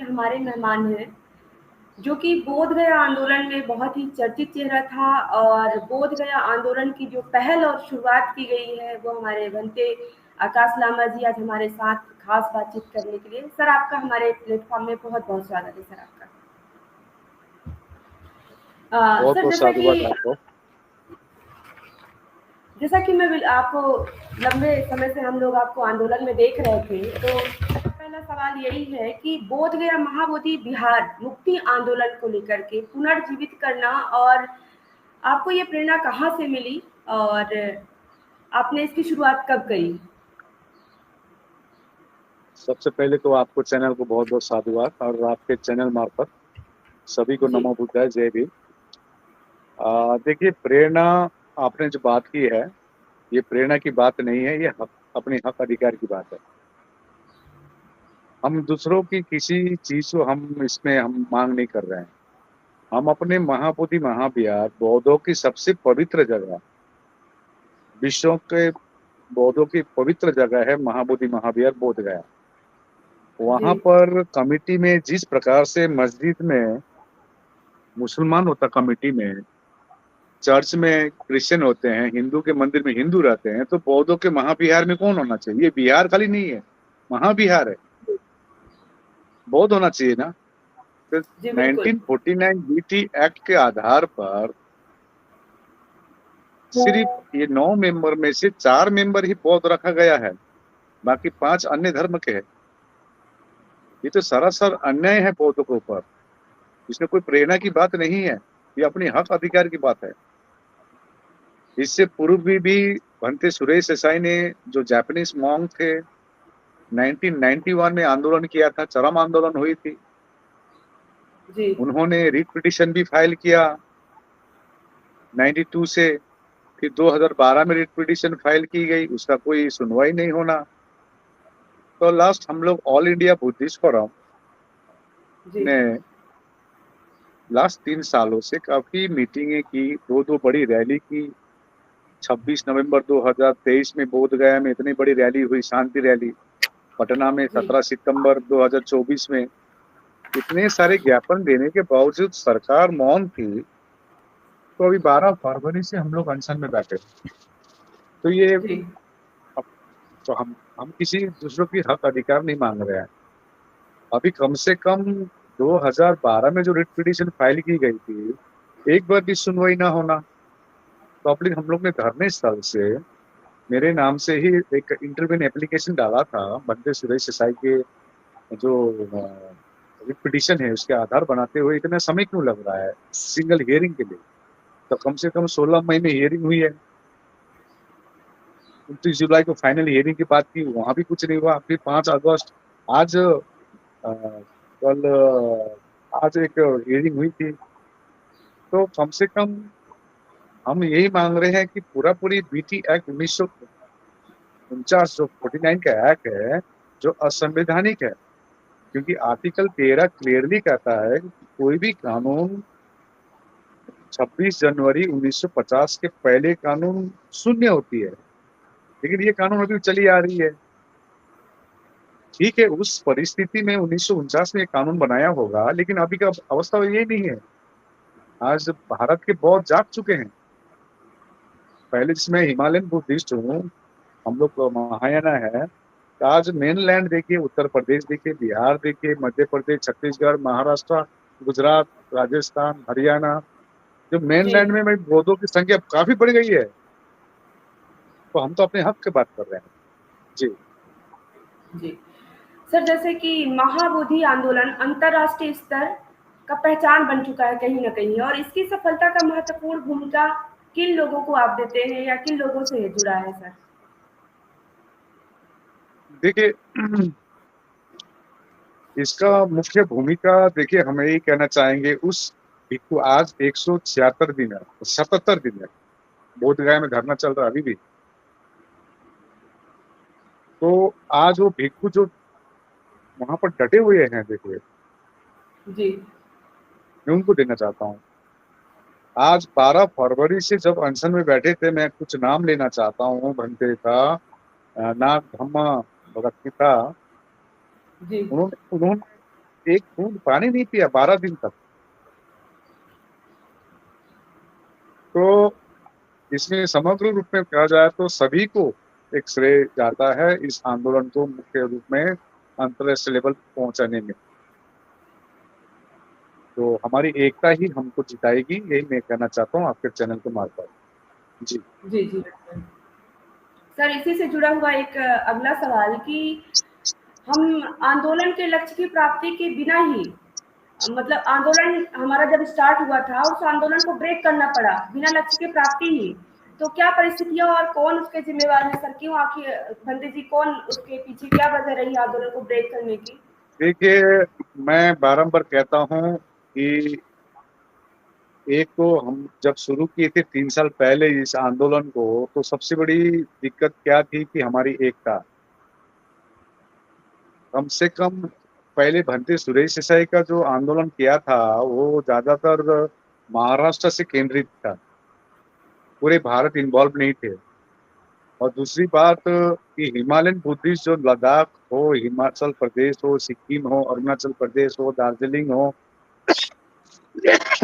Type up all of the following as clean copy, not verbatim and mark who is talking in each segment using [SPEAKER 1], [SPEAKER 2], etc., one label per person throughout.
[SPEAKER 1] हमारे मेहमान हैं, जो कि बोध गया आंदोलन में बहुत ही चर्चित चेहरा था और बोध गया आंदोलन की जो पहल और शुरुआत की गई है, वो हमारे बनते आकाश लामा जी आज हमारे साथ खास बातचीत करने के लिए। सर, आपका हमारे प्लेटफ़ॉर्म में बहुत-बहुत स्वागत है सर आपका।
[SPEAKER 2] बहुत
[SPEAKER 1] सर
[SPEAKER 2] बहुत साधुवाद आपको।
[SPEAKER 1] जैसा कि मैं आपको लंबे समय से हम लोग आपको आंदोलन में देख रहे थे, तो सबसे पहला सवाल यही है कि बोध गया महाबोधि बिहार मुक्ति आंदोलन को लेकर के पुनर्जीवित करना, और आपको ये प्रेरणा कहाँ से मिली और आपने इसकी शुरुआत कब करी?
[SPEAKER 2] सबसे पहले तो आपको चैनल को बहुत बहुत साधुवाद और आपके चैनल मार्फत सभी को
[SPEAKER 1] जी,
[SPEAKER 2] नमो बुद्धाय, जय भीम। देखिए, प्रेरणा आपने जो बात की है, ये प्रेरणा की बात नहीं है, ये अपने हक अधिकार की बात है। हम दूसरों की किसी चीज को हम मांग नहीं कर रहे हैं। हम अपने महाबोधि महाविहार बौद्धों की सबसे पवित्र जगह, विश्व के बौद्धों की पवित्र जगह है महाबोधि महाविहार बोध गया।
[SPEAKER 1] जी,
[SPEAKER 2] वहां पर कमिटी में जिस प्रकार से मस्जिद में मुसलमान होता, कमिटी में चर्च में क्रिश्चियन होते हैं, हिंदू के मंदिर में हिंदू रहते हैं, तो बौद्धों के महाविहार में कौन होना चाहिए? ये बिहार खाली नहीं है, महाविहार है, बौद्ध होना चाहिए ना। तो
[SPEAKER 1] जी, बिल्कुल।
[SPEAKER 2] 1949 बीटी एक्ट के आधार पर सिर्फ ये 9 मेंबर में से 4 मेंबर ही बौद्ध रखा गया है, बाकी 5 अन्य धर्म के हैं। ये तो सरासर अन्याय है बौद्धों के ऊपर। इसमें कोई प्रेरणा की बात नहीं है, ये अपने हक अधिकार की बात है। इससे पूर्व भी भंते सुरेश देसाई ने, जो जापानीज मॉन्क थे, 1991 में आंदोलन किया था, चरम आंदोलन हुई थी।
[SPEAKER 1] जी,
[SPEAKER 2] उन्होंने रिट पिटिशन भी फाइल किया 92 से, फिर 2012 में रिट पिटिशन फाइल की गई, उसका कोई सुनवाई नहीं होना। तो लास्ट हम लोग ऑल इंडिया बुद्धिस्ट फोरम
[SPEAKER 1] जी,
[SPEAKER 2] ने लास्ट 3 सालों से काफी मीटिंगें की, दो बड़ी रैली की। 26 नवंबर 2023 में बोध गया में इतनी बड़ी रैली हुई, शांति रैली। पटना में
[SPEAKER 1] जी,
[SPEAKER 2] 17 सितंबर 2024 में। इतने सारे ज्ञापन देने के बावजूद सरकार मौन थी। तो अभी 12 फरवरी से हम लोग अनशन में बैठे। तो ये
[SPEAKER 1] जी,
[SPEAKER 2] अब तो हम किसी दूसरों की हक अधिकार नहीं मांग रहे हैं। अभी कम से कम 2012 में जो रिट पिटीशन फाइल की गई थी, एक बार भी सुनवाई ना होना। पब्लिक, हम लोग ने धरने स्थल से मेरे नाम से ही एक इंटरव्यू एप्लीकेशन डाला था, बंदे सुरेश देसाई के जो रिट पिटीशन है उसके आधार बनाते हुए। इतना समय क्यों लग रहा है सिंगल हियरिंग के लिए? तो कम से कम 16 महीने हियरिंग हुई है। 29 जुलाई को फाइनल हियरिंग की बात की, वहां भी कुछ नहीं हुआ। फिर 5 अगस्त, आज कल आज एक हियरिंग हुई थी। तो कम से कम हम यही मांग रहे हैं कि पूरी बीटी एक्ट 1949 जो 49 का एक्ट है, जो असंवैधानिक है। क्योंकि आर्टिकल 13 क्लियरली कहता है कि कोई भी कानून 26 जनवरी 1950 के पहले कानून शून्य होती है, लेकिन ये कानून अभी चली आ रही है। ठीक है, उस परिस्थिति में 1949 में ये कानून बनाया होगा, लेकिन अभी का अवस्था ये नहीं है। आज भारत के बौद्ध जाग चुके हैं। पहले जिसमें हिमालयन बुद्धिस्ट हूँ, हम लोग महायाना है। तो आज मेनलैंड देखिए, उत्तर प्रदेश देखिए, बिहार देखिए, मध्य प्रदेश, छत्तीसगढ़, महाराष्ट्र, गुजरात, राजस्थान, हरियाणा, जो
[SPEAKER 1] जी,
[SPEAKER 2] मेनलैंड में भाई बौद्धों की संख्या काफी बढ़ गई है। तो हम तो अपने हक की बात कर रहे हैं। जी।
[SPEAKER 1] जी। सर, जैसे कि महाबोधि आंदोलन अंतर्राष्ट्रीय स्तर का पहचान बन चुका है कहीं न कहीं, और इसकी सफलता का महत्वपूर्ण भूमिका किन लोगों को आप देते हैं या किन लोगों से जुड़ा है सर?
[SPEAKER 2] देखिए, इसका मुख्य भूमिका, देखिए हम यही कहना चाहेंगे, उस भिक्षु आज 176 दिन है, 77 दिन है बोध गया में धरना चल रहा है अभी भी। तो आज वो भिक्षु जो वहां पर डटे हुए हैं, देखिए,
[SPEAKER 1] जी,
[SPEAKER 2] मैं उनको देना चाहता हूँ। आज 12 फरवरी से जब अनशन में बैठे थे, मैं कुछ नाम लेना चाहता हूँ। भंते था, नाग धम्मा भगत था।
[SPEAKER 1] जी,
[SPEAKER 2] उन्होंने एक बूंद पानी नहीं पिया 12 दिन तक। तो इसमें समग्र रूप में कहा जाए तो सभी को एक श्रेय जाता है इस आंदोलन को मुख्य रूप में अंतर्राष्ट्रीय लेवल पर पहुंचाने में। तो हमारी एकता ही हमको जिताएगी, यही मैं कहना चाहता हूँ आपके चैनल के मार्फत। जी।
[SPEAKER 1] जी, जी, बिल्कुल। सर, इसी से जुड़ा हुआ एक अगला सवाल कि हम आंदोलन के लक्ष्य की प्राप्ति के बिना ही मतलब आंदोलन हमारा जब स्टार्ट हुआ था, उस आंदोलन को ब्रेक करना पड़ा, बिना लक्ष्य के प्राप्ति ही। तो क्या परिस्थितियाँ और कौन उसके ज़िम्मेवार हैं सर? क्यों आखिर बंदे जी कौन उसके पीछे क्या वजह रही आंदोलन को ब्रेक करने की?
[SPEAKER 2] देखिए, मैं बारंबार कहता हूँ कि एक तो हम जब शुरू किए थे 3 साल पहले इस आंदोलन को, तो सबसे बड़ी दिक्कत क्या थी कि हमारी एकता। कम से कम पहले भंते सुरेश देसाई का जो आंदोलन किया था, वो ज़्यादातर महाराष्ट्र से केंद्रित था। पूरे भारत इन्वॉल्व नहीं थे। और दूसरी बात कि हिमालयन बुद्धिस्ट जो लद्दाख हो, हिमाचल प्रदेश हो, सिक्किम हो, अरुणाचल प्रदेश हो, दार्जिलिंग हो,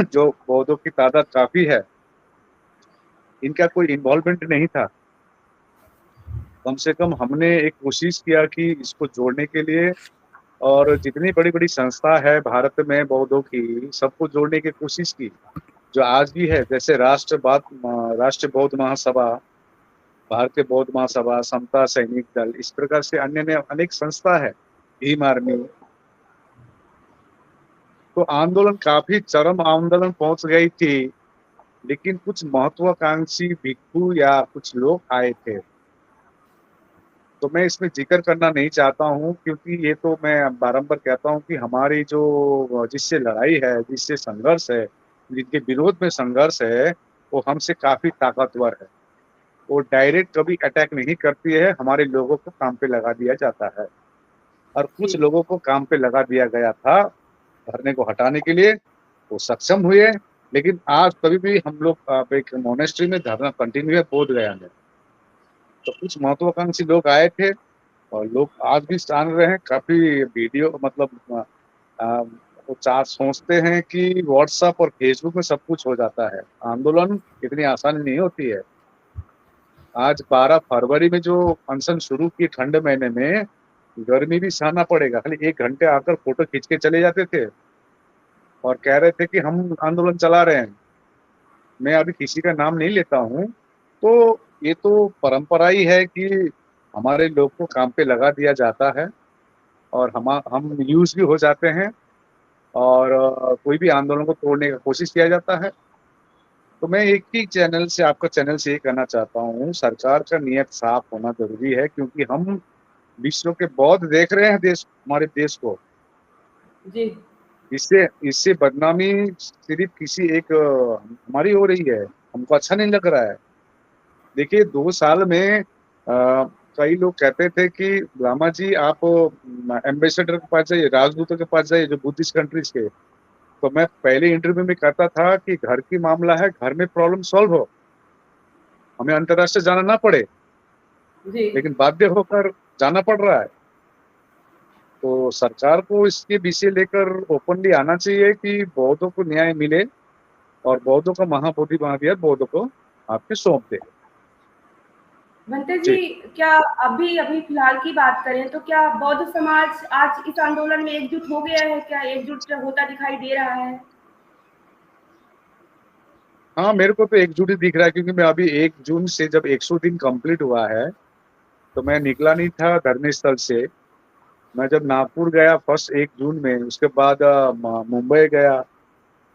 [SPEAKER 2] जो बौद्धों की तादाद काफ़ी है, इनका कोई इन्वॉल्वमेंट नहीं था। कम से कम हमने एक कोशिश किया कि इसको जोड़ने के लिए, और जितनी बड़ी-बड़ी संस्था है भारत में बौद्धों की, सबको जोड़ने की कोशिश की। जो आज भी है, जैसे राष्ट्रीय बौद्ध महासभा, भारतीय बौद्ध महासभा, समता सैनिक दल, इस प्रकार से अन्य अनेक संस्था है, भीम आर्मी। तो आंदोलन काफ़ी चरम आंदोलन पहुँच गई थी, लेकिन कुछ महत्वाकांक्षी भिक्षु या कुछ लोग आए थे। तो मैं इसमें ज़िक्र करना नहीं चाहता हूँ, क्योंकि ये तो मैं बारंबार कहता हूँ कि हमारी जो जिससे लड़ाई है, जिससे संघर्ष है, जिनके विरोध में संघर्ष है, वो हमसे काफ़ी ताकतवर है। वो डायरेक्ट कभी अटैक नहीं करती है, हमारे लोगों को काम पे लगा दिया जाता है। और कुछ
[SPEAKER 1] जी,
[SPEAKER 2] लोगों को काम पे लगा दिया गया था, धरने को हटाने के लिए, वो सक्षम हुए, लेकिन आज तभी भी हम लोग एक मोनेस्ट्री में धरना कंटिन्यू है बोधगया में। तो कुछ महत्वाकांक्षी लोग आए थे, और लोग आज भी जान रहे हैं, काफ़ी वीडियो मतलब अ, वो चार सोचते हैं कि व्हाट्सएप और फेसबुक में सब कुछ हो जाता है। आंदोलन इतनी आसानी नहीं होती है। आज 12 फरवरी में जो अनशन शुरू की ठंड महीने में, गर्मी भी सहना पड़ेगा। खाली 1 घंटे आकर फ़ोटो खींच के चले जाते थे और कह रहे थे कि हम आंदोलन चला रहे हैं। मैं अभी किसी का नाम नहीं लेता हूँ। तो ये तो परंपरा ही है कि हमारे लोग को काम पे लगा दिया जाता है, और हम यूज़ भी हो जाते हैं, और कोई भी आंदोलन को तोड़ने का कोशिश किया जाता है। तो मैं एक ही चैनल से, आपका चैनल से ये कहना चाहता हूँ, सरकार का नियत साफ होना ज़रूरी है, क्योंकि हम विश्व के बौद्ध देख रहे हैं हमारे देश को।
[SPEAKER 1] जी,
[SPEAKER 2] इससे इससे बदनामी सिर्फ़ किसी एक हमारी हो रही है, हमको अच्छा नहीं लग रहा है। देखिए 2 साल में कई लोग कहते थे कि लामा जी आप एम्बेसडर के पास जाइए, राजदूतों के पास जाइए जो बुद्धिस्ट कंट्रीज़ के। तो मैं पहले इंटरव्यू में कहता था कि घर की मामला है, घर में प्रॉब्लम सॉल्व हो, हमें अंतर्राष्ट्रीय जाना ना पड़े,
[SPEAKER 1] जी।
[SPEAKER 2] लेकिन बाध्य होकर जाना पड़ रहा है। तो सरकार को इसके विषय लेकर ओपनली आना चाहिए कि बौद्धों को न्याय मिले, और बौद्धों का महाबोधि महाविहार बौद्धों को आपके सौंप दे।
[SPEAKER 1] भंते जी,
[SPEAKER 2] जी।
[SPEAKER 1] क्या अभी अभी फिलहाल की बात करें तो क्या बौद्ध समाज आज इस आंदोलन में एकजुट हो गया है? क्या एकजुट होता दिखाई दे रहा है?
[SPEAKER 2] हाँ, मेरे को तो एकजुट ही दिख रहा है, क्योंकि मैं अभी 1 जून से जब 100 दिन कंप्लीट हुआ है, तो मैं निकला नहीं था धरने स्थल से। मैं जब नागपुर गया फर्स्ट 1 जून में, उसके बाद मुंबई गया,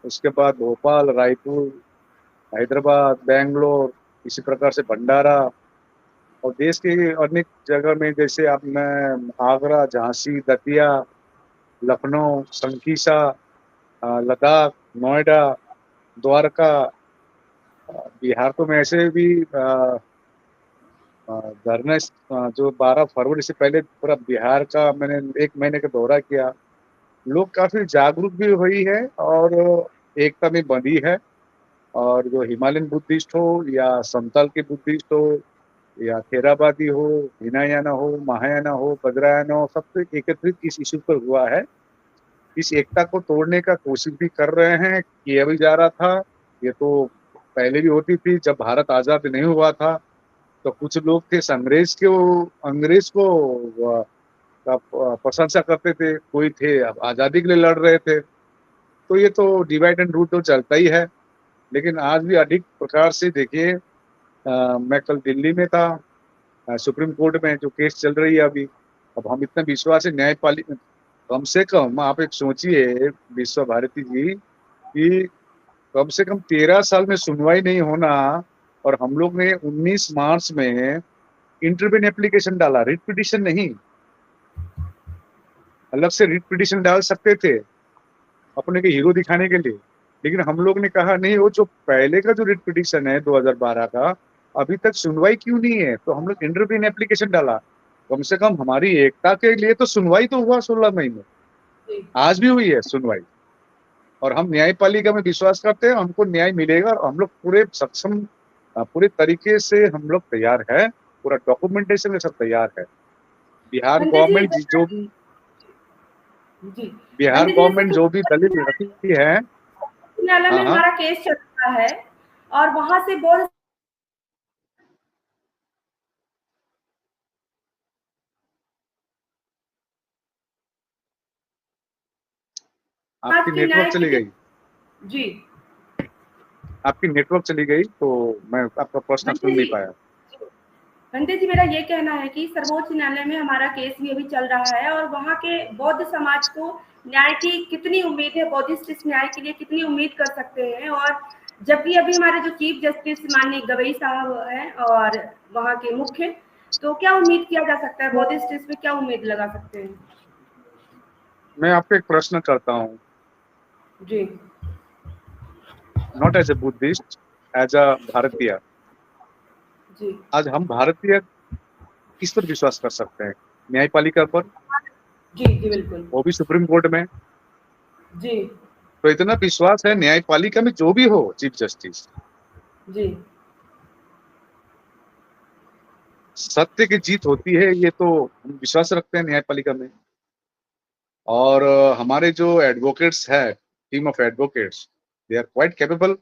[SPEAKER 2] उसके बाद भोपाल, रायपुर, हैदराबाद, बैंगलोर, इसी प्रकार से भंडारा, और देश के अनेक जगह में, जैसे अब मैं आगरा, झांसी, दतिया, लखनऊ, संकिसा, लद्दाख, नोएडा, द्वारका, बिहार तो मैं ऐसे भी धरने जो 12 फरवरी से पहले पूरा बिहार का मैंने 1 महीने का दौरा किया। लोग काफ़ी जागरूक भी हुई है, और एकता में बंधी है। और जो हिमालयन बुद्धिस्ट हो या संथाल के बुद्धिस्ट हो या थेरावादी हो, हिनायाना हो, महायाना हो, बद्रायन हो, सब तो एकत्रित इस इश्यू पर हुआ है। इस एकता को तोड़ने का कोशिश भी कर रहे हैं, किया भी जा रहा था। ये तो पहले भी होती थी, जब भारत आज़ाद नहीं हुआ था, तो कुछ लोग थे अंग्रेज को प्रशंसा करते थे, कोई थे अब आज़ादी के लिए लड़ रहे थे। तो ये तो डिवाइड एंड रूल तो चलता ही है। लेकिन आज भी अधिक प्रकार से देखिए, मैं कल दिल्ली में था, सुप्रीम कोर्ट में जो केस चल रही है अभी। अब हम इतना विश्वास है न्यायपालिका, कम से कम आप एक सोचिए विश्व भारती जी, कि कम से कम 13 साल में सुनवाई नहीं होना, और हम लोग ने 19 मार्च में इंटरवेन एप्लीकेशन डाला, रिट पिटिशन नहीं। अलग से रिट पिटिशन डाल सकते थे अपने के हीरो दिखाने के लिए, लेकिन हम लोग ने कहा नहीं, वो जो पहले का जो रिट पिटिशन है 2012 का, अभी तक सुनवाई क्यों नहीं है, तो हम लोग इंटरवेन एप्लीकेशन डाला। कम से कम हमारी एकता के लिए तो सुनवाई तो हुआ 16 महीने,
[SPEAKER 1] जी
[SPEAKER 2] आज भी हुई है सुनवाई। और हम न्यायपालिका में विश्वास करते हैं, हमको न्याय मिलेगा, और हम लोग पूरे सक्षम, पूरे तरीके से हम लोग तैयार है, पूरा डॉक्यूमेंटेशन में सब तैयार है। बिहार
[SPEAKER 1] पंडित जी
[SPEAKER 2] गवर्नमेंट जो भी
[SPEAKER 1] जी
[SPEAKER 2] बिहार
[SPEAKER 1] पंडित जी, जैसे
[SPEAKER 2] गवर्नमेंट
[SPEAKER 1] कि
[SPEAKER 2] जो भी दलील रखी है।
[SPEAKER 1] न्यायालय
[SPEAKER 2] हाँ
[SPEAKER 1] में
[SPEAKER 2] हाँ,
[SPEAKER 1] हमारा केस चल रहा है और वहां से बहुत समाज
[SPEAKER 2] आपकी
[SPEAKER 1] के न्याय
[SPEAKER 2] नेटवर्क चली
[SPEAKER 1] कितने।
[SPEAKER 2] गई,
[SPEAKER 1] जी
[SPEAKER 2] आपकी नेटवर्क चली गई, तो मैं आपका प्रश्न
[SPEAKER 1] पंडित
[SPEAKER 2] सुन नहीं
[SPEAKER 1] जी
[SPEAKER 2] पाया।
[SPEAKER 1] पंडित जी, मेरा ये कहना है कि सर्वोच्च न्यायालय में हमारा केस भी अभी चल रहा है और वहाँ के बौद्ध समाज को न्याय की कितनी उम्मीद है, बौद्धिस्ट इस न्याय के लिए कितनी उम्मीद कर सकते हैं। और जबकि अभी हमारे जो चीफ जस्टिस माननीय गवई साहब हैं और वहाँ के मुख्य, तो क्या उम्मीद किया जा सकता है, बौद्धिस्ट इस पे क्या उम्मीद लगा सकते हैं।
[SPEAKER 2] मैं आपको एक प्रश्न करता हूँ,
[SPEAKER 1] जी
[SPEAKER 2] not as a Buddhist, as a भारतीय।
[SPEAKER 1] जी
[SPEAKER 2] आज हम भारतीय किस पर विश्वास कर सकते हैं? न्यायपालिका पर,
[SPEAKER 1] जी जी बिल्कुल।
[SPEAKER 2] वो भी सुप्रीम कोर्ट में।
[SPEAKER 1] जी
[SPEAKER 2] तो इतना विश्वास है न्यायपालिका में, जो भी हो चीफ जस्टिस,
[SPEAKER 1] जी
[SPEAKER 2] सत्य की जीत होती है, ये तो हम विश्वास रखते हैं न्यायपालिका में। और हमारे जो एडवोकेट्स है, team of advocates, they are quite capable.